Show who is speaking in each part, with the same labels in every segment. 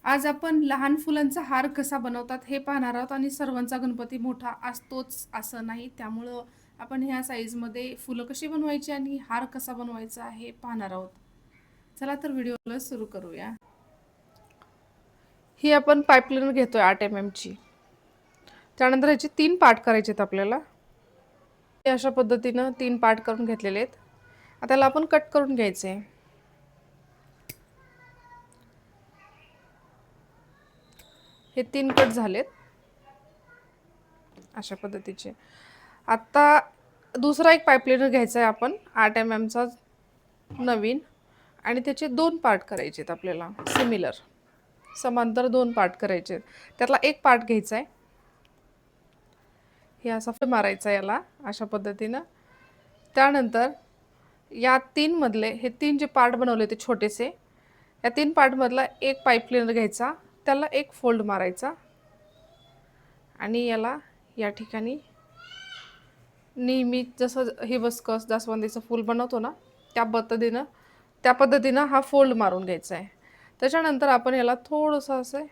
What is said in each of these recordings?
Speaker 1: आज आपण लहान फुलांचा हार कसा बनवतात हे पाहणार आहोत आणि सर्वांचा गणपती मोठा असतोच असं नाही, त्यामुळं आपण ह्या साईजमध्ये फुलं कशी बनवायची आणि हार कसा बनवायचा हे पाहणार आहोत. चला तर व्हिडिओला सुरू करूया. ही आपण पाईपलाईन घेतोय 8 mm ची. त्यानंतर ह्याचे 3 पार्ट करायचे आहेत आपल्याला. हे अशा पद्धतीनं 3 पार्ट करून घेतलेले आहेत. आता त्याला आपण कट करून घ्यायचे आहे. हे 3 कट झालेत अशा पद्धतीचे. आता दुसरा एक पाईपलाईनर घ्यायचा आहे आपण 8 mm चा नवीन, आणि त्याचे 2 पार्ट करायचे आहेत आपल्याला. सिमिलर समांतर 2 पार्ट करायचे आहेत. त्यातला एक पार्ट घ्यायचा आहे. हे असा मारायचा याला अशा पद्धतीनं. त्यानंतर या 3 मधले हे 3 जे पार्ट बनवले ते छोटेसे, या 3 पार्टमधला एक पाईपलाईनर घ्यायचा, त्याला एक फोल्ड मारायचा आणि याला या ठिकाणी नेहमी जसं हिबिस्कस जास्वंदीचं फूल बनवतो ना त्या पद्धतीनं हा फोल्ड मारून घ्यायचा आहे. त्याच्यानंतर आपण याला थोडंसं असं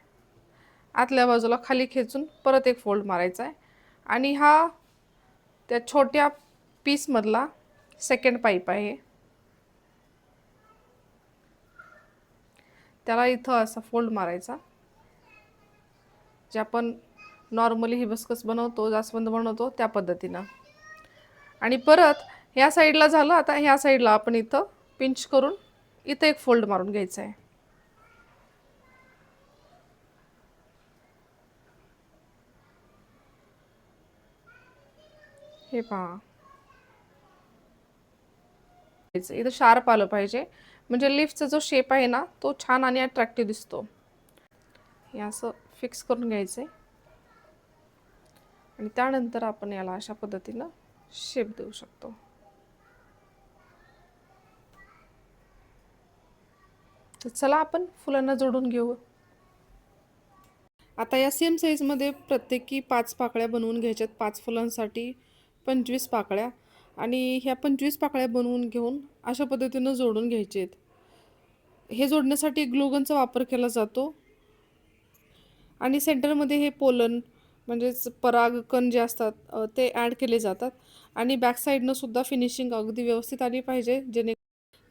Speaker 1: आतल्या बाजूला खाली खेचून परत एक फोल्ड मारायचा आहे आणि हा त्या छोट्या पीसमधला सेकंड पाईप आहे. त्याला इथं असा फोल्ड मारायचा, जे आपण नॉर्मली हिबिस्कस बनवतो, जास्वंद बनवतो त्या पद्धतीनं. आणि परत ह्या साईडला झालं. आता ह्या साईडला आपण इथं पिंच करून इथं एक फोल्ड मारून घ्यायचा आहे. हे पहा, इथं शार्प आलं पाहिजे, म्हणजे लिफ्टचा जो शेप आहे ना तो छान आणि अट्रॅक्टिव्ह दिसतो. हे असं फिक्स करून घ्यायचं आणि त्यानंतर आपण याला अशा पद्धतीनं शेप देऊ शकतो. तर चला आपण फुलांना जोडून घेऊ. आता या सेम साईजमध्ये प्रत्येकी 5 पाकळ्या बनवून घ्यायच्यात. 5 फुलांसाठी 25 पाकळ्या, आणि ह्या 25 पाकळ्या बनवून घेऊन अशा पद्धतीनं जोडून घ्यायचे आहेत. हे जोडण्यासाठी ग्लूगनचा वापर केला जातो आणि सेंटरमध्ये हे पोलन म्हणजेच परागकण जे असतात ते ॲड केले जातात. आणि बॅक साईडनं सुद्धा फिनिशिंग अगदी व्यवस्थित आली पाहिजे, जेणे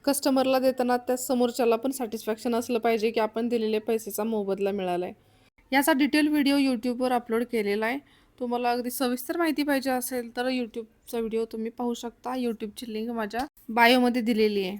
Speaker 1: कस्टमरला देताना त्या समोरच्याला पण सॅटिस्फॅक्शन असलं पाहिजे की आपण दिलेल्या पैशाचा मोबदला मिळाला आहे. याचा डिटेल व्हिडिओ यूट्यूबवर अपलोड केलेला आहे. तुम्हाला अगदी सविस्तर माहिती पाहिजे असेल तर यूट्यूबचा व्हिडिओ तुम्ही पाहू शकता. यूट्यूबची लिंक माझ्या बायोमध्ये दिलेली आहे.